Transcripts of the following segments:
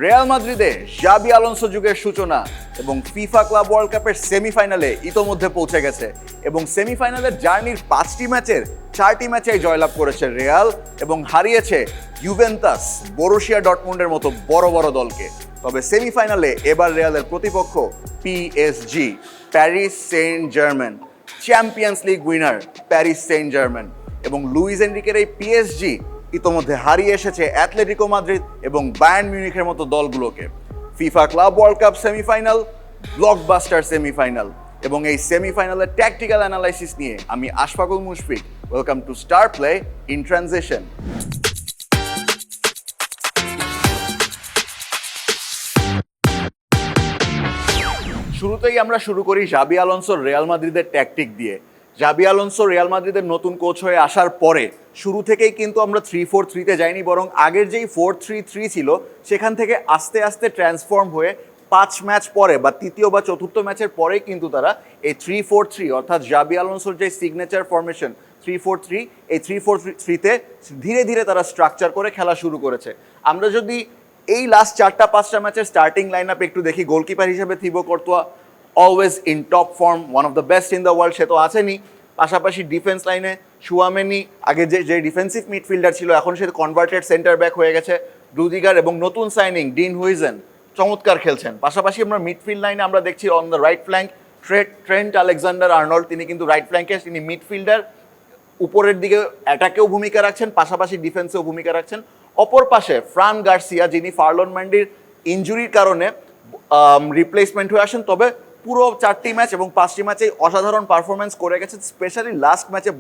Real মাদ্রিদে Xabi Alonso যুগের সূচনা এবং ফিফা ক্লাব ওয়ার্ল্ড কাপের সেমিফাইনালে ইতোমধ্যে পৌঁছে গেছে এবং সেমিফাইনালের জার্নির 5টি ম্যাচের 4টি ম্যাচেই জয়লাভ করেছে রিয়াল এবং হারিয়েছে ইউভেন্টাস, বরুশিয়া ডর্টমুন্ডের মতো বড় বড় দলকে। তবে সেমিফাইনালে এবার রিয়ালের প্রতিপক্ষ PSG, Paris Saint Germain, champions league winner Paris Saint Germain. এবং লুইস এনরিকের এই পিএসজি ইতোমধ্যে হারিয়ে এসেছে অ্যাথলেটিকো মাদ্রিদ এবং বায়ার্ন মিউনিখের মতো দলগুলোকে। FIFA club world cup semifinal, blockbuster semifinal এবং এই সেমিফাইনালের ট্যাকটিক্যাল অ্যানালাইসিস নিয়ে আমি Ashfaqul Mushfiq. Welcome to Star Play in transition. শুরুতেই আমরা শুরু করি জাবি আলোনসোর রিয়াল মাদ্রিদের ট্যাকটিক দিয়ে। জাবি আলোনসো রিয়াল মাদ্রিদের নতুন কোচ হয়ে আসার পরে শুরু থেকেই কিন্তু আমরা 3-4-3-তে যাইনি, বরং আগের যেই 4-3-3 ছিল সেখান থেকে আস্তে আস্তে ট্রান্সফর্ম হয়ে 5 ম্যাচ পরে বা তৃতীয় বা চতুর্থ ম্যাচের পরেই কিন্তু তারা এই 3-4-3 অর্থাৎ জাবি আলোনসোর যে সিগনেচার ফরমেশন 3-4-3, এই 3-4-3-তে ধীরে ধীরে তারা স্ট্রাকচার করে খেলা শুরু করেছে। আমরা যদি এই লাস্ট 4-5টা ম্যাচের স্টার্টিং লাইন আপ একটু দেখি, গোলকিপার হিসেবে Thibaut Courtois always in top form, one of the best in the world, সে তো আছেনই। পাশাপাশি ডিফেন্স লাইনে চুয়ামেনি, আগে যে ডিফেন্সিভ মিডফিল্ডার ছিল এখন সে কনভার্টেড সেন্টার ব্যাক হয়ে গেছে, রুদিগার এবং নতুন সাইনিং ডিন হুইজেন চমৎকার খেলছেন। পাশাপাশি আমরা মিডফিল্ড লাইনে আমরা দেখছি on the right flank Trent Alexander Arnold, তিনি কিন্তু রাইট ফ্ল্যাঙ্কে, তিনি মিডফিল্ডার, উপরের দিকে অ্যাটাকেও ভূমিকা রাখছেন, পাশাপাশি ডিফেন্সেও ভূমিকা রাখছেন। অপর পাশে ফ্রান গার্সিয়া, যিনি ফার্লন ম্যান্ডির ইনজুরির কারণে রিপ্লেসমেন্ট হয়ে আসেন, তবে পুরো 4টি ম্যাচ এবং 5টি ম্যাচেই অসাধারণ পারফরমেন্স করে গেছে। স্পেশালি লাস্ট ম্যাচে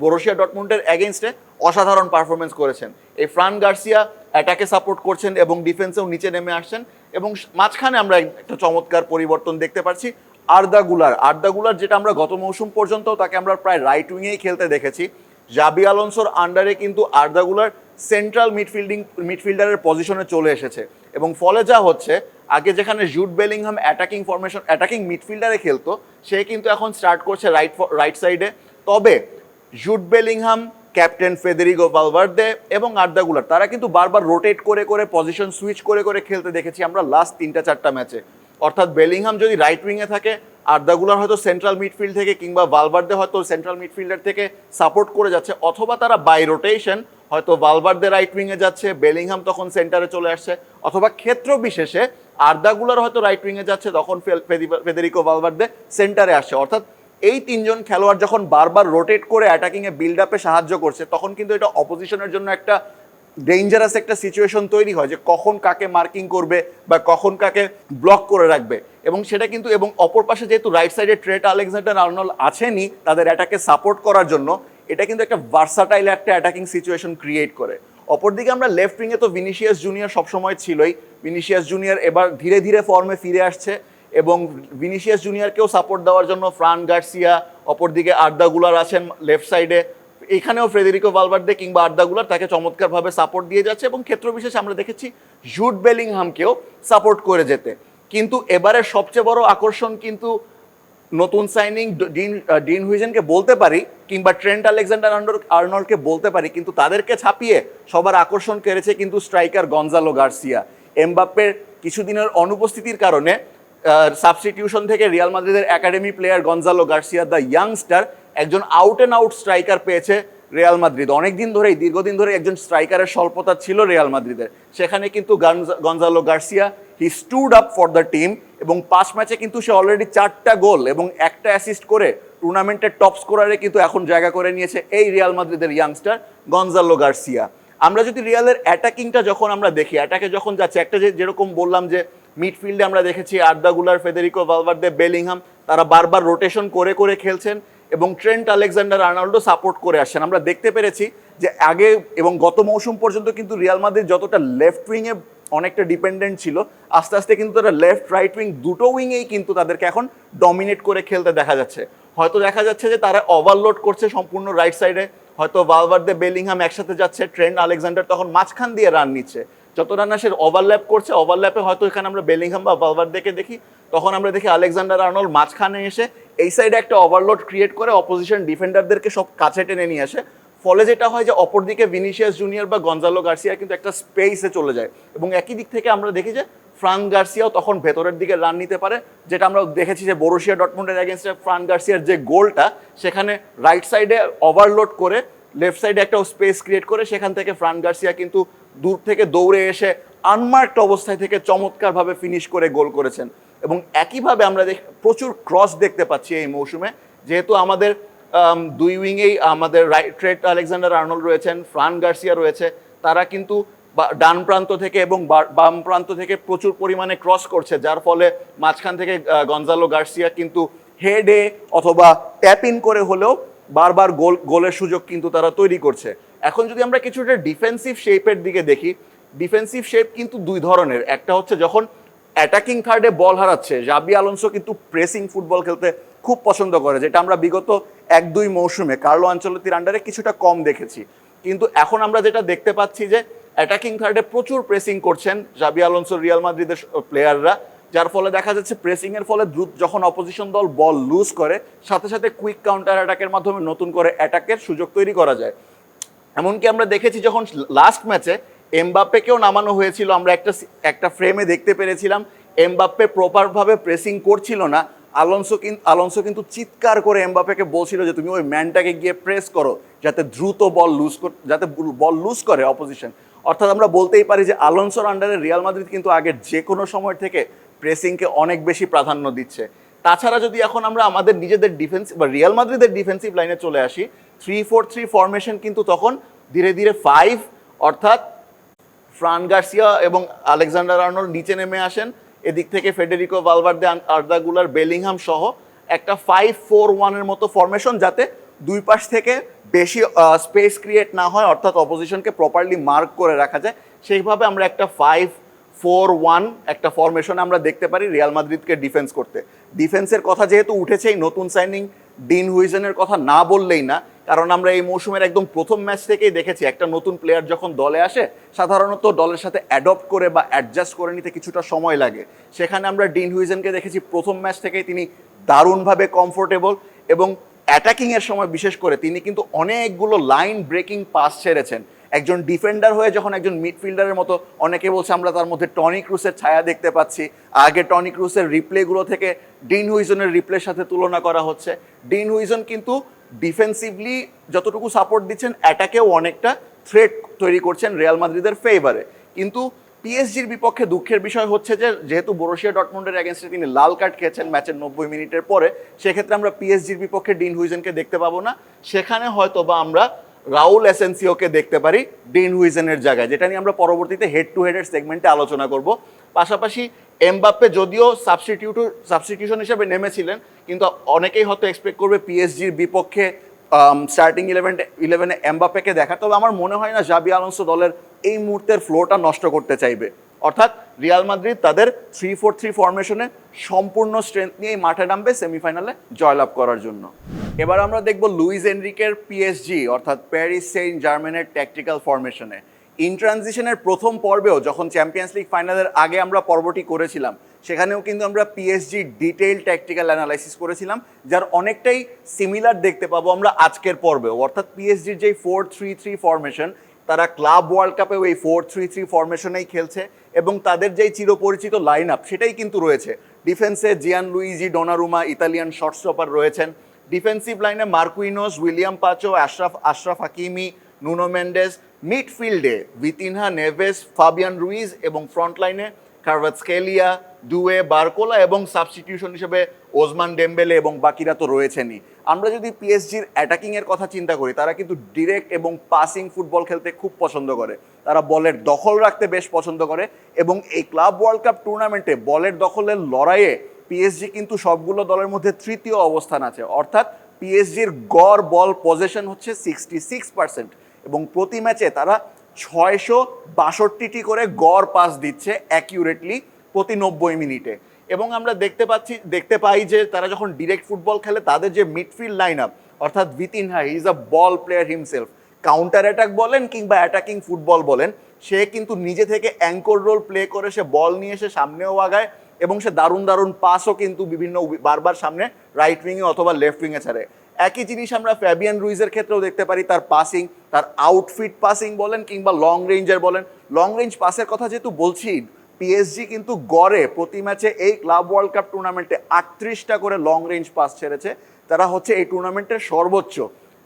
বরুশিয়া ডর্টমুন্ডের এগেইনস্টে অসাধারণ পারফরমেন্স করেছেন। এই ফ্রান গার্সিয়া অ্যাটাকে সাপোর্ট করছেন এবং ডিফেন্সেও নিচে নেমে আসছেন এবং মাঝখানে আমরা একটা চমৎকার পরিবর্তন দেখতে পাচ্ছি। আর্দা গুলার যেটা আমরা গত মৌসুম পর্যন্ত তাকে আমরা প্রায় রাইট উইংয়েই খেলতে দেখেছি, জাবি আলোনসোর আন্ডারে কিন্তু আর্দা গুলার সেন্ট্রাল মিডফিল্ডারের পজিশনে চলে এসেছে এবং ফলে যা হচ্ছে, আগে যেখানে জুড বেলিংহাম অ্যাটাকিং মিডফিল্ডারে খেলতো, সে কিন্তু এখন স্টার্ট করছে রাইট সাইডে। তবে জুড বেলিংহাম, ক্যাপ্টেন ফেদেরিগো ভালভার্দে এবং আর্দা গুলার তারা কিন্তু বারবার রোটেট করে করে পজিশন সুইচ করে করে খেলতে দেখেছি আমরা লাস্ট 3-4টা ম্যাচে। অর্থাৎ বেলিংহাম যদি রাইট উইংয়ে থাকে, আর্দা গুলার হয়তো সেন্ট্রাল মিডফিল্ড থেকে কিংবা ভালভার্দে হয়তো সেন্ট্রাল মিডফিল্ডার থেকে সাপোর্ট করে যাচ্ছে, অথবা তারা বাই রোটেশন হয়তো ভালভার্দে রাইট উইংয়ে যাচ্ছে, বেলিংহাম তখন সেন্টারে চলে আসছে, অথবা ক্ষেত্র বিশেষে আর্দা গুলার হয়তো রাইট উইংয়ে যাচ্ছে, তখন ফেদেরিকো ভালভার্দে সেন্টারে আসছে। অর্থাৎ এই তিনজন খেলোয়াড় যখন বারবার রোটেট করে অ্যাটাকিংয়ে বিল্ড আপে সাহায্য করছে, তখন কিন্তু এটা অপোজিশনের জন্য একটা ডেঞ্জারাস একটা সিচুয়েশন তৈরি হয় যে কখন কাকে মার্কিং করবে বা কখন কাকে ব্লক করে রাখবে। এবং সেটা কিন্তু, এবং অপর পাশে যেহেতু রাইট সাইডে ট্রেন্ট আলেকজান্ডার আর্নল্ড আছেনই তাদের অ্যাটাকে সাপোর্ট করার জন্য, এটা কিন্তু একটা ভার্সাটাইল একটা অ্যাটাকিং সিচুয়েশন ক্রিয়েট করে। অপরদিকে আমরা লেফট উইংয়ে তো ভিনিসিয়াস জুনিয়র সবসময় ছিলই। ভিনিসিয়াস জুনিয়র এবার ধীরে ধীরে ফর্মে ফিরে আসছে এবং ভিনিসিয়াস জুনিয়রকেও সাপোর্ট দেওয়ার জন্য ফ্রান গার্সিয়া, অপরদিকে আর্দা গুলার আছেন লেফট সাইডে, এখানেও ফেদেরিকো ভালভার্দে কিংবা আর্দা গুলার তাকে চমৎকারভাবে সাপোর্ট দিয়ে যাচ্ছে এবং ক্ষেত্র বিশেষে আমরা দেখেছি জুড বেলিংহামকেও সাপোর্ট করে যেতে। কিন্তু এবারের সবচেয়ে বড় আকর্ষণ কিন্তু নতুন সাইনিং ডিন হুইজেনকে বলতে পারি কিংবা ট্রেন্ট আলেকজান্ডার আর্নল্ডকে বলতে পারি, কিন্তু তাদেরকে ছাপিয়ে সবার আকর্ষণ কেড়েছে কিন্তু স্ট্রাইকার গনজালো গার্সিয়া। এমবাপ্পের কিছুদিনের অনুপস্থিতির কারণে সাবস্টিটিউশন থেকে রিয়াল মাদ্রিদের academy player Gonzalo Garcia the youngster একজন আউট অ্যান্ড আউট স্ট্রাইকার পেয়েছে রিয়াল মাদ্রিদ। দীর্ঘদিন ধরে একজন স্ট্রাইকারের স্বল্পতা ছিল রিয়াল মাদ্রিদের, সেখানে কিন্তু Gonzalo Garcia he stood up for the team এবং 5 ম্যাচে কিন্তু সে অলরেডি 4টা গোল এবং 1টা অ্যাসিস্ট করে টুর্নামেন্টের টপ স্কোরারে কিন্তু এখন জায়গা করে নিয়েছে এই রিয়াল মাদ্রিদের ইয়াংস্টার গনজালো গার্সিয়া। আমরা যদি রিয়ালের অ্যাটাকিংটা যখন আমরা দেখি, অ্যাটাকে যখন যাচ্ছে, একটা যেরকম বললাম যে মিডফিল্ডে আমরা দেখেছি আর্দা গুলার, ফেদেরিকো ভালভার্দে, বেলিংহাম তারা বারবার রোটেশন করে করে খেলছেন এবং ট্রেন্ট আলেকজান্ডার আর্নল্ডও সাপোর্ট করে আসছেন। আমরা দেখতে পেরেছি যে আগে এবং গত মৌসুম পর্যন্ত কিন্তু রিয়াল মাদ্রিদ যতটা লেফট উইংয়ে অনেকটা ডিপেন্ডেন্ট ছিল, আস্তে আস্তে কিন্তু তারা লেফট রাইট উইং দুটো উইংয়েই কিন্তু তাদেরকে এখন ডমিনেট করে খেলতে দেখা যাচ্ছে। হয়তো দেখা যাচ্ছে যে তারা ওভারলোড করছে সম্পূর্ণ রাইট সাইডে, হয়তো ভালভার্দে বেলিংহাম একসাথে যাচ্ছে, ট্রেন্ট আলেকজান্ডার তখন মাঝখান দিয়ে রান নিচ্ছে, যত রান সে ওভারল্যাপ করছে, ওভারল্যাপে হয়তো এখানে আমরা বেলিংহাম বা ভালভার্দেকে দেখি, তখন আমরা দেখি আলেকজান্ডার আর্নল্ড মাঝখানে এসে এই সাইডে একটা ওভারলোড ক্রিয়েট করে অপোজিশন ডিফেন্ডারদেরকে সব কাছে টেনে নিয়ে আসে, ফলে যেটা হয় যে অপরদিকে ভিনিসিয়াস জুনিয়র বা গঞ্জালো গার্সিয়া কিন্তু একটা স্পেসে চলে যায়, এবং একই দিক থেকে আমরা দেখি যে ফ্রান গার্সিয়াও তখন ভেতরের দিকে রান নিতে পারে, যেটা আমরা দেখেছি যে বরুশিয়া ডটমুন্ডের এগেনস্টে ফ্রান গার্সিয়ার যে গোলটা, সেখানে রাইট সাইডে ওভারলোড করে লেফট সাইডে একটা স্পেস ক্রিয়েট করে সেখান থেকে ফ্রান গার্সিয়া কিন্তু দূর থেকে দৌড়ে এসে আনমার্কড অবস্থায় থেকে চমৎকারভাবে ফিনিশ করে গোল করেছেন। এবং একইভাবে আমরা প্রচুর ক্রস দেখতে পাচ্ছি এই মৌসুমে, যেহেতু আমাদের দুই উইংয়েই আমাদের ট্রেন্ট আলেকজান্ডার আর্নল্ড রয়েছেন, ফ্রান গার্সিয়া রয়েছে, তারা কিন্তু ডান প্রান্ত থেকে এবং বাম প্রান্ত থেকে প্রচুর পরিমাণে ক্রস করছে, যার ফলে মাঝখান থেকে গঞ্জালো গার্সিয়া কিন্তু হেডে অথবা ট্যাপ ইন করে হলেও বারবার গোলের সুযোগ কিন্তু তারা তৈরি করছে। এখন যদি আমরা কিছুটা ডিফেন্সিভ শেপের দিকে দেখি, ডিফেন্সিভ শেপ কিন্তু দুই ধরনের। একটা হচ্ছে যখন অ্যাটাকিং থার্ডে বল হারাচ্ছে, জাবি আলোনসো কিন্তু প্রেসিং ফুটবল খেলতে খুব পছন্দ করে, যেটা আমরা বিগত 1-2 মৌসুমে কার্লো আনচেলত্তির আন্ডারে কিছুটা কম দেখেছি। কিন্তু এখন আমরা যেটা দেখতে পাচ্ছি যে অ্যাটাকিং থার্ডে প্রচুর প্রেসিং করছেন জাবি আলোনসো রিয়াল মাদ্রিদের প্লেয়াররা, যার ফলে দেখা যাচ্ছে প্রেসিং এর ফলে দ্রুত যখন অপোজিশন দল বল লুজ করে, সাথে সাথে কুইক কাউন্টার অ্যাটাকের মাধ্যমে নতুন করে অ্যাটাকের সুযোগ তৈরি করা যায়। এমনকি আমরা দেখেছি যখন লাস্ট ম্যাচে এমবাপ্পেকেও নামানো হয়েছিল, আমরা একটা ফ্রেমে দেখতে পেরেছিলাম এমবাপ্পে প্রপারভাবে প্রেসিং করছিল না, আলোনসো কিন্তু চিৎকার করে এমবাপ্পেকে বলছিল যে তুমি ওই ম্যানটাকে গিয়ে প্রেস করো যাতে দ্রুত বল লুজ করে অপোজিশন। অর্থাৎ আমরা বলতেই পারি যে আলোনসোর আন্ডারে রিয়াল মাদ্রিদ কিন্তু আগের যে কোনো সময় থেকে প্রেসিংকে অনেক বেশি প্রাধান্য দিচ্ছে। তাছাড়া যদি এখন আমরা আমাদের নিজেদের ডিফেন্স বা রিয়াল মাদ্রিদের ডিফেন্সিভ লাইনে চলে আসি, 3-4-3 ফরমেশন কিন্তু তখন ধীরে ধীরে 5, অর্থাৎ ফ্রান গার্সিয়া এবং আলেকজান্ডার আর্নল্ড নিচে নেমে আসেন, এদিক থেকে ফেডেরিকো ভালভার্দে, আর্দা গুলার, বেলিংহাম সহ একটা 5-4-1 এর মতো ফরমেশন, যাতে দুই পাশ থেকে বেশি স্পেস ক্রিয়েট না হয়, অর্থাৎ অপোজিশনকে প্রপারলি মার্ক করে রাখা যায়। সেইভাবে আমরা একটা 5-4-1 একটা ফরমেশনে আমরা দেখতে পারি রিয়াল মাদ্রিদকে ডিফেন্স করতে। ডিফেন্সের কথা যেহেতু উঠেছেই, নতুন সাইনিং ডিন হুইজেনের কথা না বললেই না, কারণ আমরা এই মৌসুমের একদম প্রথম ম্যাচ থেকেই দেখেছি একটা নতুন প্লেয়ার যখন দলে আসে সাধারণত দলের সাথে অ্যাডপ্ট করে বা অ্যাডজাস্ট করে নিতে কিছুটা সময় লাগে। সেখানে আমরা ডিন হুইজেনকে দেখেছি প্রথম ম্যাচ থেকেই তিনি দারুণভাবে কমফোর্টেবল, এবং অ্যাটাকিংয়ের সময় বিশেষ করে তিনি কিন্তু অনেকগুলো লাইন ব্রেকিং পাস ছেড়েছেন। একজন ডিফেন্ডার হয়ে যখন একজন মিডফিল্ডারের মতো, অনেকে বলছে আমরা তার মধ্যে টনি ক্রুসের ছায়া দেখতে পাচ্ছি, আগে টনি ক্রুসের রিপ্লেগুলো থেকে ডিন হুইজনের রিপ্লের সাথে তুলনা করা হচ্ছে। ডিন হুইজন কিন্তু ডিফেন্সিভলি যতটুকু সাপোর্ট দিচ্ছেন, অ্যাটাকেও অনেকটা থ্রেট তৈরি করছেন রিয়াল মাদ্রিদের ফেভারে। কিন্তু পিএসজির বিপক্ষে দুঃখের বিষয় হচ্ছে যে যেহেতু বরুশিয়া ডটমুন্ডের এগেনস্টে তিনি লাল কার্ড খেয়েছেন ম্যাচের 90 মিনিটের পরে, সেক্ষেত্রে আমরা পিএসজির বিপক্ষে ডিন হুইজেনকে দেখতে পাবো না। সেখানে হয়তো বা আমরা রাউল এসেন্সিওকে দেখতে পারি ডিন হুইজেনের জায়গায়, যেটা নিয়ে আমরা পরবর্তীতে হেড টু হেডের সেগমেন্টে আলোচনা করব। পাশাপাশি এমবাপ্পে যদিও সাবস্টিটিউশন হিসেবে নেমেছিলেন, কিন্তু অনেকেই হয়তো এক্সপেক্ট করবে পিএসজির বিপক্ষে স্টার্টিং ইলেভেনে এমবাপ্পেকে দেখা। তবে আমার মনে হয় না জাবি আলোনসো দলের এই মুহূর্তের ফ্লোটা নষ্ট করতে চাইবে। অর্থাৎ রিয়াল মাদ্রিদ তাদের 3-4-3 ফরমেশনে সম্পূর্ণ স্ট্রেংথ নিয়েই মাঠে নামবে সেমিফাইনালে জয়লাভ করার জন্য। এবার আমরা দেখব লুইস এনরিকের পিএসজি অর্থাৎ প্যারিস সেইন্ট জার্মেনের ট্যাকটিক্যাল ফরমেশনে। ইন ট্রানজিশনের প্রথম পর্বেও যখন চ্যাম্পিয়ন্স লিগ ফাইনালের আগে আমরা পর্বটি করেছিলাম, সেখানেও কিন্তু আমরা পিএসজি ডিটেইল ট্যাকটিক্যাল অ্যানালাইসিস করেছিলাম, যার অনেকটাই সিমিলার দেখতে পাবো আমরা আজকের পর্বেও। অর্থাৎ পিএসজির যেই 4-3-3 ফরমেশন, তারা ক্লাব ওয়ার্ল্ড কাপেও এই 4-3-3 ফরমেশনেই খেলছে, এবং তাদের যেই চিরপরিচিত লাইন আপ সেটাই কিন্তু রয়েছে। ডিফেন্সে Gianluigi Donnarumma, Italian shot stopper রয়েছেন। ডিফেন্সিভ লাইনে Marquinhos, William Pacho, Achraf Hakimi, Nuno Mendes. মিডফিল্ডে ভিতিনহা, নেভেস, ফাবিয়ান রুইজ, এবং ফ্রন্ট লাইনে কারভাতস্কেলিয়া, ডুয়ে, বারকোলা, এবং সাবস্টিটিউশন হিসেবে ওসমান ডেম্বেলে, এবং বাকিরা তো রয়েছেনই। আমরা যদি পিএসজির অ্যাটাকিংয়ের কথা চিন্তা করি, তারা কিন্তু ডিরেক্ট এবং পাসিং ফুটবল খেলতে খুব পছন্দ করে, তারা বলের দখল রাখতে বেশ পছন্দ করে, এবং এই ক্লাব ওয়ার্ল্ড কাপ টুর্নামেন্টে বলের দখলের লড়াইয়ে পিএসজি কিন্তু সবগুলো দলের মধ্যে তৃতীয় অবস্থান আছে। অর্থাৎ পিএসজির গড় বল পজেশন হচ্ছে 66%, এবং প্রতি ম্যাচে তারা 662টি করে গড় পাস দিচ্ছে অ্যাকিউরেটলি প্রতি 90 মিনিটে। এবং আমরা দেখতে পাই যে তারা যখন ডিরেক্ট ফুটবল খেলে, তাদের যে মিডফিল্ড লাইন আপ, অর্থাৎ Vitinha is a ball player himself. Counter attack বলেন কিংবা অ্যাটাকিং ফুটবল বলেন, সে কিন্তু নিজে থেকে অ্যাঙ্কর রোল প্লে করে, সে বল নিয়ে এসে সামনেও আগায়, এবং সে দারুণ দারুণ পাসও কিন্তু বারবার সামনে রাইট উইংয়ে অথবা লেফট উইংয়ে ছাড়ে। একই জিনিস আমরা ফ্যাবিয়ান রুইজের ক্ষেত্রেও দেখতে পারি, তার পাসিং, তার আউটফিট পাসিং বলেন কিংবা লং রেঞ্জের বলেন। লং রেঞ্জ পাসের কথা যেহেতু বলছি, পিএসজি কিন্তু গড়ে প্রতি ম্যাচে এই ক্লাব ওয়ার্ল্ড কাপ টুর্নামেন্টে 38টা করে লং রেঞ্জ পাস ছেড়েছে। তারা হচ্ছে এই টুর্নামেন্টের সর্বোচ্চ।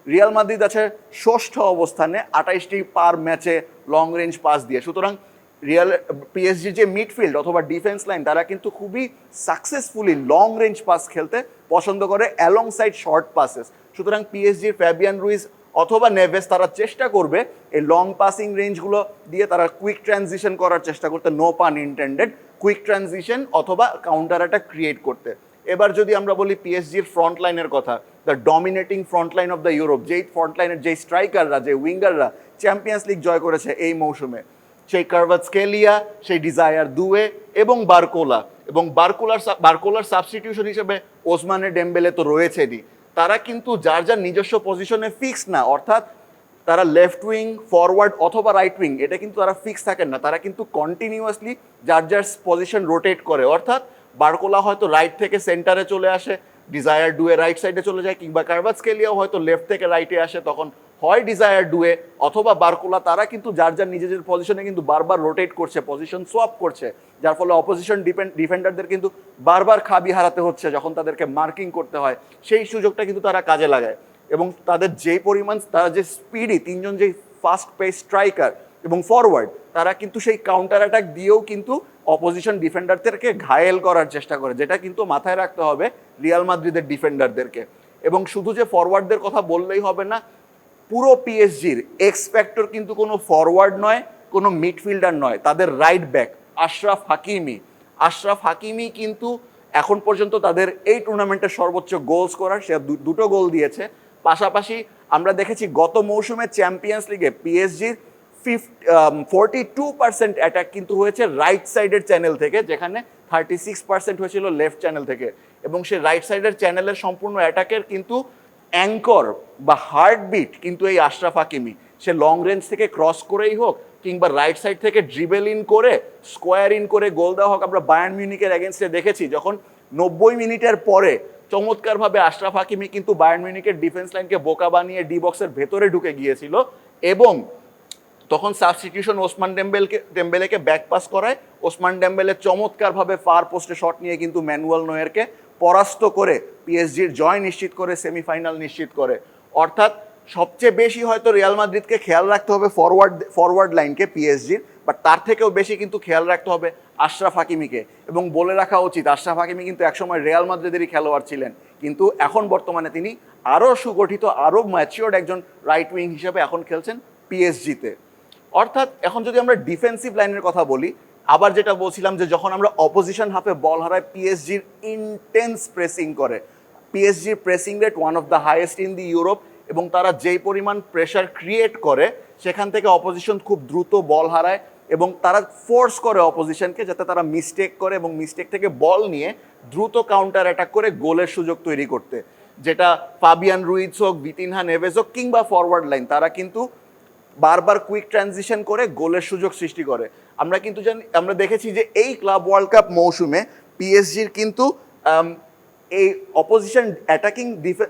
রিয়াল মাদ্রিদ আছে ষষ্ঠ অবস্থানে 28টি পার ম্যাচে লং রেঞ্জ পাস দিয়ে। সুতরাং পিএসজি যে মিডফিল্ড অথবা ডিফেন্স লাইন, তারা কিন্তু খুবই সাকসেসফুলি লং রেঞ্জ পাস খেলতে পছন্দ করে অ্যালং সাইড শর্ট পাসেস। সুতরাং পিএসজির ফ্যাবিয়ান রুইজ অথবা নেভেস তারা চেষ্টা করবে এই লং পাসিং রেঞ্জগুলো দিয়ে তারা কুইক ট্রানজিশন করার চেষ্টা করতে, নো পান ইন্টেন্ডেড, কুইক ট্রানজিশন অথবা কাউন্টার অ্যাটাক ক্রিয়েট করতে। এবার যদি আমরা বলি পিএসজির ফ্রন্ট লাইনের কথা, the dominating front line of the Europe, যেই ফ্রন্ট লাইনের যেই স্ট্রাইকাররা, যে উইঙ্গাররা চ্যাম্পিয়ন্স লিগ জয় করেছে এই মৌসুমে, সেই কার্ভাৎস্কেলিয়া, সেই ডিজায়ার দুয়ে এবং বারকোলা, এবং বারকোলার সাবস্টিটিউশন হিসেবে ওসমানে ডেম্বেলে তো রয়েছেনই। তারা কিন্তু যার যার নিজস্ব পজিশনে ফিক্স না, অর্থাৎ তারা লেফট উইং, ফরওয়ার্ড অথবা রাইট উইং, এটা কিন্তু তারা ফিক্স থাকেন না। তারা কিন্তু কন্টিনিউয়াসলি যার যার পজিশন রোটেট করে। অর্থাৎ বারকোলা হয়তো রাইট থেকে সেন্টারে চলে আসে, ডিজায়ার ডুয়ে রাইট সাইডে চলে যায়, কিংবা কার্ভাৎস্কেলিয়াও হয়তো লেফট থেকে রাইটে আসে, তখন হয় ডিজায়ার ডুয়ে অথবা বারকোলা। তারা কিন্তু যার যার নিজেদের পজিশনে কিন্তু বারবার রোটেট করছে, পজিশন সোয়াপ করছে, যার ফলে অপোজিশন ডিফেন্ডারদের কিন্তু বারবার খাবি হারাতে হচ্ছে যখন তাদেরকে মার্কিং করতে হয়। সেই সুযোগটা কিন্তু তারা কাজে লাগায়, এবং তাদের যেই পরিমাণ, তারা যে স্পিডি, তিনজন যেই ফাস্ট পেস স্ট্রাইকার এবং ফরওয়ার্ড, তারা কিন্তু সেই কাউন্টার অ্যাটাক দিয়েও কিন্তু অপোজিশন ডিফেন্ডারদেরকে ঘায়েল করার চেষ্টা করে, যেটা কিন্তু মাথায় রাখতে হবে রিয়াল মাদ্রিদের ডিফেন্ডারদেরকে। এবং শুধু যে ফরওয়ার্ডদের কথা বললেই হবে না, পুরো পিএসজির এক্স ফ্যাক্টর কিন্তু কোনো ফরওয়ার্ড নয়, কোনো মিডফিল্ডার নয়, তাদের রাইট ব্যাক আশরাফ হাকিমি। আশরাফ হাকিমি কিন্তু এখন পর্যন্ত তাদের এই টুর্নামেন্টের সর্বোচ্চ গোল স্কোরার, সে দুটো গোল দিয়েছে। পাশাপাশি আমরা দেখেছি গত মৌসুমে চ্যাম্পিয়ন্স লিগে পিএসজির 42% অ্যাটাক কিন্তু হয়েছে রাইট সাইডের চ্যানেল থেকে, যেখানে 36% হয়েছিল লেফট চ্যানেল থেকে। এবং সে রাইট সাইডের চ্যানেলের সম্পূর্ণ অ্যাটাকের কিন্তু অ্যাঙ্কর বা হার্টবিট কিন্তু এই আশরাফ হাকিমি। সে লং রেঞ্জ থেকে ক্রস করেই হোক কিংবা রাইট সাইড থেকে ড্রিবেল ইন করে, স্কোয়ার ইন করে গোল দেওয়া হোক। আমরা বায়ার্ন মিউনিকের এগেনস্টে দেখেছি, যখন 90 মিনিটের পরে চমৎকারভাবে আশরাফ হাকিমি কিন্তু বায়ার্ন মিউনিকের ডিফেন্স লাইনকে বোকা বানিয়ে ডি বক্সের ভেতরে ঢুকে গিয়েছিল, এবং তখন সাবস্টিটিউশন ওসমান ডেম্বেলেকে ব্যাক পাস করায়। ওসমান ডেম্বেলে চমৎকারভাবে ফার পোস্টে শট নিয়ে কিন্তু ম্যানুয়াল নয়েরকে পরাস্ত করে পিএসজির জয় নিশ্চিত করে সেমিফাইনাল নিশ্চিত করে। অর্থাৎ সবচেয়ে বেশি হয়তো রিয়াল মাদ্রিদকে খেয়াল রাখতে হবে ফরওয়ার্ড লাইনকে পিএসজির, বাট তার থেকেও বেশি কিন্তু খেয়াল রাখতে হবে আশরাফ হাকিমিকে। এবং বলে রাখা উচিত, আশরাফ হাকিমি কিন্তু একসময় রিয়াল মাদ্রিদেরই খেলোয়াড় ছিলেন, কিন্তু এখন বর্তমানে তিনি আরও সুগঠিত, আরও ম্যাচিওর্ড একজন রাইট উইং হিসেবে এখন খেলছেন পিএসজিতে। অর্থাৎ এখন যদি আমরা ডিফেন্সিভ লাইনের কথা বলি, আবার যেটা বলছিলাম যে যখন আমরা অপোজিশন হাফে বল হারাই, পিএসজির ইন্টেন্স প্রেসিং করে। পিএসজির pressing rate one of the highest in the Europe, এবং তারা যেই পরিমাণ প্রেশার ক্রিয়েট করে সেখান থেকে অপোজিশন খুব দ্রুত বল হারায়, এবং তারা ফোর্স করে অপোজিশনকে যাতে তারা মিস্টেক করে, এবং মিস্টেক থেকে বল নিয়ে দ্রুত কাউন্টার অ্যাটাক করে গোলের সুযোগ তৈরি করতে। যেটা ফাবিয়ান রুইজ হোক, ভিতিনহা, নেভেজ হোক কিংবা ফরওয়ার্ড লাইন, তারা কিন্তু বারবার কুইক ট্রানজিশন করে গোলের সুযোগ সৃষ্টি করে। আমরা দেখেছি যে এই ক্লাব ওয়ার্ল্ড কাপ মৌসুমে পিএসজির কিন্তু এই অপোজিশন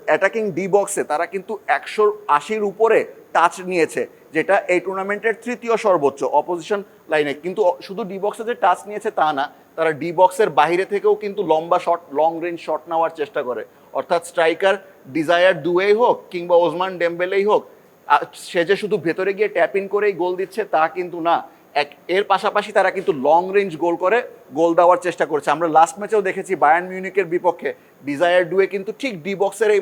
অ্যাটাকিং ডি বক্সে তারা কিন্তু 180-র উপরে টাচ নিয়েছে, যেটা এই টুর্নামেন্টের তৃতীয় সর্বোচ্চ অপোজিশন লাইনে। কিন্তু শুধু ডি বক্সে যে টাচ নিয়েছে তা না, তারা ডি বক্সের বাইরে থেকেও কিন্তু লম্বা শট, লং রেঞ্জ শট নেওয়ার চেষ্টা করে। অর্থাৎ স্ট্রাইকার ডিজায়ার দুয়েই হোক কিংবা ওসমান ডেম্বেলেই হোক, সে যে শুধু ভেতরে গিয়ে ট্যাপ ইন করেই গোল দিচ্ছে তা কিন্তু না, এর পাশাপাশি তারা কিন্তু লং রেঞ্জ গোল দেওয়ার চেষ্টা করছে। আমরা লাস্ট ম্যাচেও দেখেছি বায়ার্ন মিউনিকের বিপক্ষে ডিজায়ার ডুয়ে কিন্তু ঠিক ডি বক্সের এই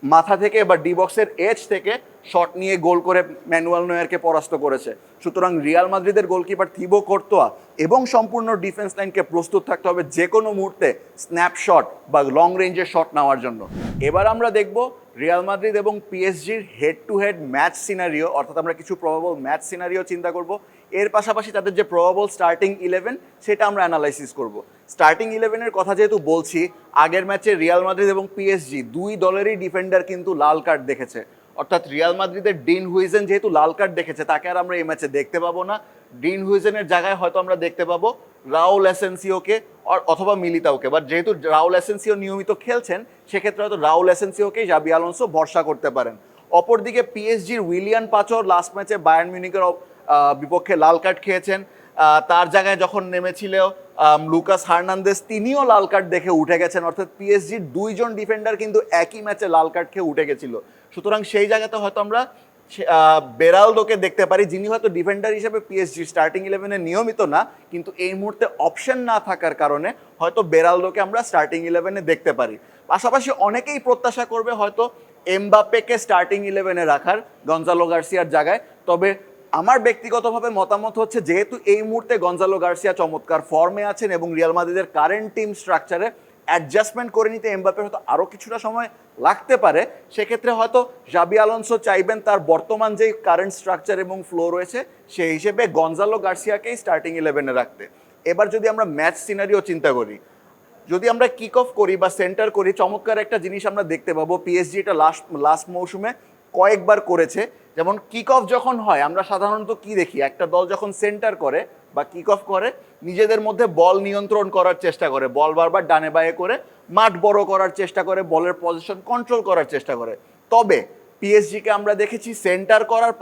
মাথা থেকে বা ডি বক্সের এজ থেকে শট নিয়ে গোল করে ম্যানুয়াল নয়ারকে পরাস্ত করেছে। সুতরাং রিয়াল মাদ্রিদের গোলকিপার থিবো কোর্তোয়া এবং সম্পূর্ণ ডিফেন্স লাইনকে প্রস্তুত থাকতে হবে যে কোনো মুহূর্তে স্ন্যাপশট বা লং রেঞ্জের শট নেওয়ার জন্য। এবার আমরা দেখব রিয়াল মাদ্রিদ এবং পিএসজির head to head match scenario, অর্থাৎ আমরা কিছু প্রবাবল ম্যাচ সিনারিও চিন্তা করব। এর পাশাপাশি তাদের যে প্রবাবল স্টার্টিং 11 সেটা আমরা অ্যানালাইসিস করব। স্টার্টিং 11-এর কথা যেহেতু বলছি, আগের ম্যাচে রিয়াল মাদ্রিদ এবং পিএসজি দুই দলেরই ডিফেন্ডার কিন্তু লাল কার্ড দেখেছে। অর্থাৎ রিয়াল মাদ্রিদের ডিন হুইজেন যেহেতু লাল কার্ড দেখেছে, তাকে আর আমরা এই ম্যাচে দেখতে পাবো না। ডিন হুইজেনের জায়গায় হয়তো আমরা দেখতে পাবো রাউল এসেন্সিওকে অথবা মিলিতাওকে, বাট যেহেতু রাউল এসেন্সিও নিয়মিত খেলছেন সেক্ষেত্রে হয়তো রাউল এসেন্সিওকেই জাবি আলোনসো ভরসা করতে পারেন। অপরদিকে পিএসজির উইলিয়ান পাচর লাস্ট ম্যাচে বায়ার্ন মিউনিখের বিপক্ষে লাল কার্ড খেয়েছেন, তার জায়গায় যখন নেমেছিল লুকাস হার্নান্দেজ তিনিও লাল কার্ড দেখে উঠে গেছেন, অর্থাৎ পিএসজির দুইজন ডিফেন্ডার কিন্তু একই ম্যাচে লাল কার্ড খেয়ে উঠে গেছিল। সুতরাং সেই জায়গাতে হয়তো আমরা বেরালদোকে দেখতে পারি, যিনি হয়তো ডিফেন্ডার হিসেবে পিএসজি স্টার্টিং 11-এ নিয়মিত না, কিন্তু এই মুহূর্তে অপশন না থাকার কারণে হয়তো বেরালদোকে আমরা স্টার্টিং 11-এ দেখতে পারি। পাশাপাশি অনেকেই প্রত্যাশা করবে হয়তো এমবাপ্পেকে স্টার্টিং 11-এ রাখার গঞ্জালো গার্সিয়ার জায়গায়। তবে আমার ব্যক্তিগতভাবে মতামত হচ্ছে, যেহেতু এই মুহূর্তে গঞ্জালো গার্সিয়া চমৎকার ফর্মে আছেন এবং রিয়াল মাদ্রিদের কারেন্ট টিম স্ট্রাকচারে অ্যাডজাস্টমেন্ট করে নিতে এমবাপ্পের হয়তো আরও কিছুটা সময় লাগতে পারে, সেক্ষেত্রে হয়তো জাবি আলোনসো চাইবেন তার বর্তমান যেই কারেন্ট স্ট্রাকচার এবং ফ্লো রয়েছে সেই হিসেবে গঞ্জালো গার্সিয়াকেই স্টার্টিং 11-এ রাখতে। এবার যদি আমরা ম্যাচ সিনারিও চিন্তা করি, যদি আমরা কিক অফ করি বা সেন্টার করি, চমৎকার একটা জিনিস আমরা দেখতে পাবো। পিএসজি এটা লাস্ট মৌসুমে কয়েকবার করেছে। যেমন কিক অফ যখন হয় আমরা সাধারণত কি দেখি, একটা দল যখন সেন্টার করে বা কিক অফ করে নিজেদের মধ্যে বল নিয়ন্ত্রণ করার চেষ্টা করে, বল বারবার ডানে বায়ে করে মাঠ বড় করার চেষ্টা করে, বলের পজিশন কন্ট্রোল করার চেষ্টা করে। তবে পিএসজিকে আমরা দেখেছি সেন্টার করার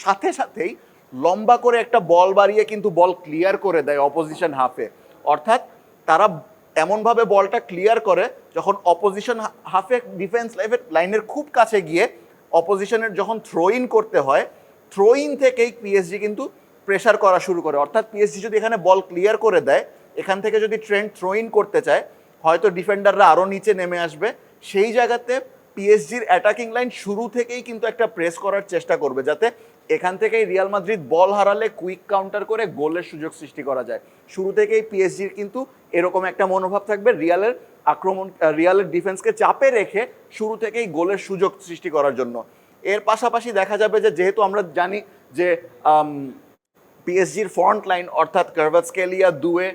সাথে সাথেই লম্বা করে একটা বল বাড়িয়ে কিন্তু বল ক্লিয়ার করে দেয় অপোজিশন হাফে। অর্থাৎ তারা এমনভাবে বলটা ক্লিয়ার করে যখন অপোজিশন হাফে ডিফেন্স লাইনের খুব কাছে গিয়ে অপোজিশনের যখন থ্রো ইন করতে হয়, থ্রো ইন থেকেই পিএসজি কিন্তু প্রেশার করা শুরু করে। অর্থাৎ পিএসজি যদি এখানে বল ক্লিয়ার করে দেয়, এখান থেকে যদি ট্রেন্ড থ্রো ইন করতে চায় হয়তো ডিফেন্ডাররা আরও নিচে নেমে আসবে। সেই জায়গাতে পিএসজির অ্যাটাকিং লাইন শুরু থেকেই কিন্তু একটা প্রেস করার চেষ্টা করবে, যাতে এখান থেকেই রিয়াল মাদ্রিদ বল হারালে কুইক কাউন্টার করে গোলের সুযোগ সৃষ্টি করা যায়। শুরু থেকেই পিএসজির কিন্তু এরকম একটা মনোভাব থাকবে, রিয়ালের ডিফেন্সকে চাপে রেখে শুরু থেকেই গোলের সুযোগ সৃষ্টি করার জন্য। এর পাশাপাশি দেখা যাবে যে, যেহেতু আমরা জানি যে পিএসজির ফ্রন্ট লাইন অর্থাৎ কারভাতস্কেলিয়া, দুয়ে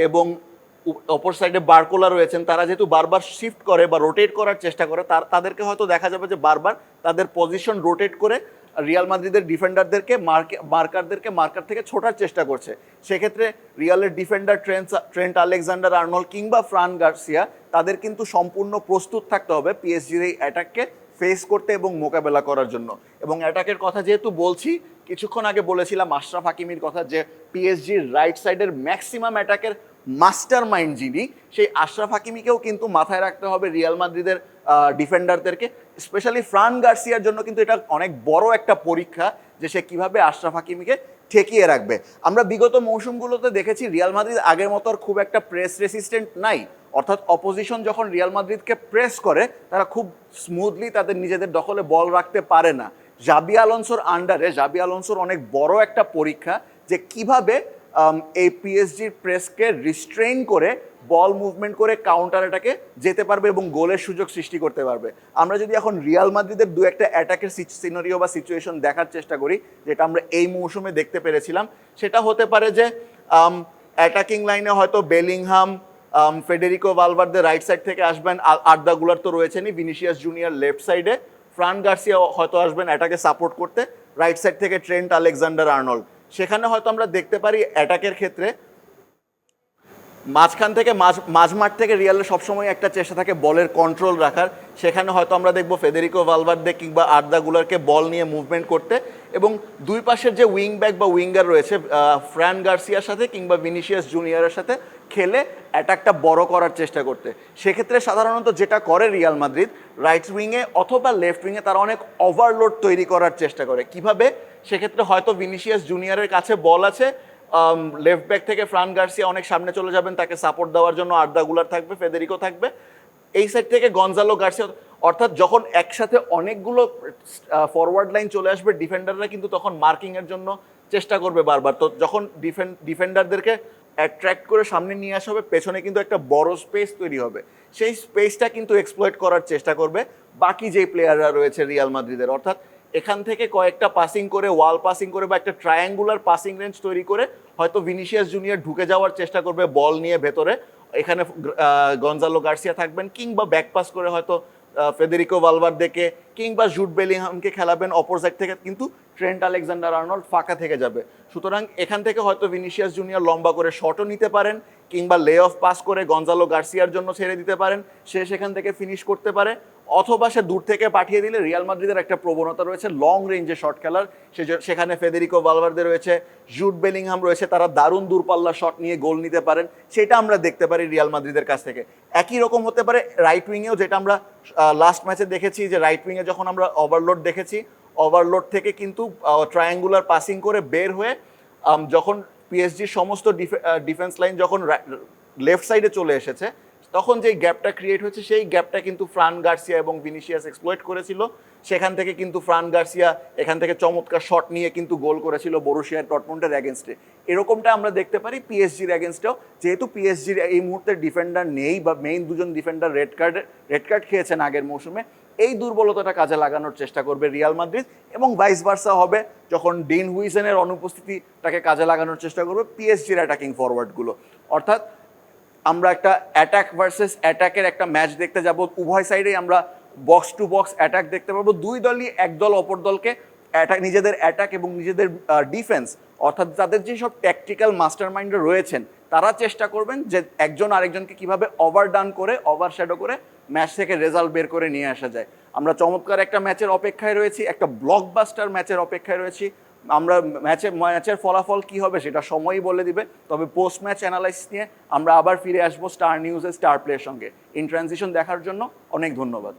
এবং অপর সাইডে বারকোলা রয়েছেন, তারা যেহেতু বারবার শিফট করে বা রোটেট করার চেষ্টা করে, তাদেরকে হয়তো দেখা যাবে যে বারবার তাদের পজিশন রোটেট করে রিয়াল মাদ্রিদের ডিফেন্ডারদেরকে মার্কার থেকে ছোটার চেষ্টা করছে। সেক্ষেত্রে রিয়ালের ডিফেন্ডার ট্রেন্ট আলেকজান্ডার আর্নল্ড কিংবা ফ্রান গার্সিয়া তাদের কিন্তু সম্পূর্ণ প্রস্তুত থাকতে হবে পিএসজির এই অ্যাটাককে ফেস করতে এবং মোকাবেলা করার জন্য। এবং অ্যাটাকের কথা যেহেতু বলছি, কিছুক্ষণ আগে বলেছিলাম আশরাফ হাকিমির কথা, যে পিএসজির রাইট সাইডের ম্যাক্সিমাম অ্যাটাকের মাস্টার মাইন্ড যিনি, সেই আশরাফ হাকিমিকেও কিন্তু মাথায় রাখতে হবে রিয়াল মাদ্রিদের ডিফেন্ডারদেরকে। স্পেশালি ফ্রান গার্সিয়ার জন্য কিন্তু এটা অনেক বড় একটা পরীক্ষা যে সে কিভাবে আশরাফ হাকিমিকে ঠেকিয়ে রাখবে। আমরা বিগত মৌসুমগুলোতে দেখেছি রিয়াল মাদ্রিদ আগের মতো আর খুব একটা প্রেস রেসিস্টেন্ট নাই, অর্থাৎ অপোজিশন যখন রিয়াল মাদ্রিদকে প্রেস করে তারা খুব স্মুথলি তাদের নিজেদের দখলে বল রাখতে পারে না। জাবি আলোনসোর আন্ডারে জাবি আলোনসোর অনেক বড় একটা পরীক্ষা যে কিভাবে এই পিএসজির প্রেসকে রিস্ট্রেইন করে বল মুভমেন্ট করে কাউন্টার অ্যাটাকে যেতে পারবে এবং গোলের সুযোগ সৃষ্টি করতে পারবে। আমরা যদি এখন রিয়াল মাদ্রিদের দু একটা অ্যাটাকের সিনারিও বা সিচুয়েশন দেখার চেষ্টা করি, যেটা আমরা এই মৌসুমে দেখতে পেরেছিলাম, সেটা হতে পারে যে অ্যাটাকিং লাইনে হয়তো Bellingham, Federico Valverde right side থেকে আসবেন, আর্দা গুলার তো রয়েছেনই, ভিনিসিয়াস জুনিয়র লেফট সাইডে, ফ্রান গার্সিয়া হয়তো আসবেন অ্যাটাকে সাপোর্ট করতে, রাইট সাইড থেকে ট্রেন্ট আলেকজান্ডার আর্নল্ড। সেখানে হয়তো আমরা দেখতে পারি অ্যাটাকের ক্ষেত্রে মাঝখান থেকে মাঝমাঠ থেকে রিয়ালের সবসময় একটা চেষ্টা থাকে বলের কন্ট্রোল রাখার। সেখানে হয়তো আমরা দেখবো ফেদেরিকো ভালভার্দে কিংবা আর্দা গুলারকে বল নিয়ে মুভমেন্ট করতে, এবং দুই পাশের যে উইং ব্যাক বা উইঙ্গার রয়েছে ফ্রান গার্সিয়ার সাথে কিংবা ভিনিসিয়াস জুনিয়রের সাথে খেলে অ্যাটাকটা বড় করার চেষ্টা করতে। সেক্ষেত্রে সাধারণত যেটা করে রিয়াল মাদ্রিদ, রাইট উইংয়ে অথবা লেফট উইংয়ে তারা অনেক ওভারলোড তৈরি করার চেষ্টা করে। কিভাবে? সেক্ষেত্রে হয়তো ভিনিসিয়াস জুনিয়রের কাছে বল আছে, লেফট ব্যাক থেকে ফ্রান গার্সিয়া অনেক সামনে চলে যাবেন তাকে সাপোর্ট দেওয়ার জন্য, আর্দা গুলার থাকবে, ফেদেরিকো থাকবে, এই সাইড থেকে গঞ্জালো গার্সিয়া। অর্থাৎ যখন একসাথে অনেকগুলো ফরওয়ার্ড লাইন চলে আসবে, ডিফেন্ডাররা কিন্তু তখন মার্কিংয়ের জন্য চেষ্টা করবে বারবার। তো যখন ডিফেন্ডারদেরকে অ্যাট্রাক্ট করে সামনে নিয়ে আসা হবে, পেছনে কিন্তু একটা বড় স্পেস তৈরি হবে, সেই স্পেসটা কিন্তু এক্সপ্লয়েট করার চেষ্টা করবে বাকি যেই প্লেয়াররা রয়েছে রিয়াল মাদ্রিদের। অর্থাৎ এখান থেকে কয়েকটা পাসিং করে, ওয়াল পাসিং করে বা একটা ট্রায়াঙ্গুলার পাসিং রেঞ্জ তৈরি করে হয়তো ভিনিসিয়াস জুনিয়র ঢুকে যাওয়ার চেষ্টা করবে বল নিয়ে ভেতরে, এখানে গঞ্জালো গার্সিয়া থাকবেন, কিংবা ব্যাক পাস করে হয়তো ফেদেরিকো ভালভার্দেকে কিংবা জুড বেলিংহামকে খেলাবেন অপর সাইড থেকে, কিন্তু ট্রেন্ট আলেকজান্ডার আর্নল্ড ফাঁকা থেকে যাবে। সুতরাং এখান থেকে হয়তো ভিনিসিয়াস জুনিয়র লম্বা করে শটও নিতে পারেন, কিংবা লে অফ পাস করে গঞ্জালো গার্সিয়ার জন্য ছেড়ে দিতে পারেন, সে সেখান থেকে ফিনিশ করতে পারে। অথবা সে দূর থেকে পাঠিয়ে দিলে রিয়াল মাদ্রিদের একটা প্রবণতা রয়েছে লং রেঞ্জে শট খেলার, সেখানে ফেদেরিকো ভালভার্দে রয়েছে, জুড বেলিংহাম রয়েছে, তারা দারুণ দূরপাল্লার শট নিয়ে গোল নিতে পারেন, সেটা আমরা দেখতে পারি রিয়াল মাদ্রিদের কাছ থেকে। একই রকম হতে পারে রাইট উইংয়েও, যেটা আমরা লাস্ট ম্যাচে দেখেছি যে রাইট উইংয়ে যখন আমরা ওভারলোড দেখেছি, ওভারলোড থেকে কিন্তু ট্রায়াঙ্গুলার পাসিং করে বের হয়ে যখন পিএসজির সমস্ত ডিফেন্স লাইন যখন লেফট সাইডে চলে এসেছে, তখন যেই গ্যাপটা ক্রিয়েট হয়েছে সেই গ্যাপটা কিন্তু ফ্রান গার্সিয়া এবং ভিনিসিয়াস এক্সপ্লয়েট করেছিল। সেখান থেকে কিন্তু ফ্রান গার্সিয়া এখান থেকে চমৎকার শট নিয়ে কিন্তু গোল করেছিল বরুশিয়া ডর্টমুন্ডের অ্যাগেনস্টে। এরকমটা আমরা দেখতে পারি পিএসজির অ্যাগেনস্টেও, যেহেতু পিএসজির এই মুহূর্তে ডিফেন্ডার নেই বা মেইন দুজন ডিফেন্ডার রেড কার্ড খেয়েছেন আগের মৌসুমে, এই দুর্বলতাটা কাজে লাগানোর চেষ্টা করবে রিয়াল মাদ্রিদ, এবং ভাইস ভার্সা হবে যখন ডিন হুইজেনের অনুপস্থিতিটাকে কাজে লাগানোর চেষ্টা করবে পিএসজির অ্যাটাকিং ফরওয়ার্ডগুলো। অর্থাৎ আমরা একটা অ্যাটাক ভার্সেস অ্যাটাকের একটা ম্যাচ দেখতে যাব, উভয় সাইডেই আমরা বক্স টু বক্স অ্যাটাক দেখতে পাবো। দুই দলই এক দল অপর দলকে নিজেদের অ্যাটাক এবং নিজেদের ডিফেন্স, অর্থাৎ তাদের যেসব ট্যাকটিক্যাল মাস্টার মাইন্ডে রয়েছেন, তারা চেষ্টা করবেন যে একজন আরেকজনকে কিভাবে ওভারডান করে ওভারশ্যাডো করে ম্যাচ থেকে রেজাল্ট বের করে নিয়ে আসা যায়। আমরা চমৎকার একটা ম্যাচের অপেক্ষায় রয়েছি, একটা ব্লকবাস্টার ম্যাচের অপেক্ষায় রয়েছি। আমরা ম্যাচের ফলাফল কি হবে সেটা সময়ই বলে দিবে, তবে পোস্ট ম্যাচ অ্যানালাইসিস নিয়ে আমরা আবার ফিরে আসবো স্টার নিউজের স্টার প্লের সঙ্গে। ইন ট্রানজিশন দেখার জন্য অনেক ধন্যবাদ।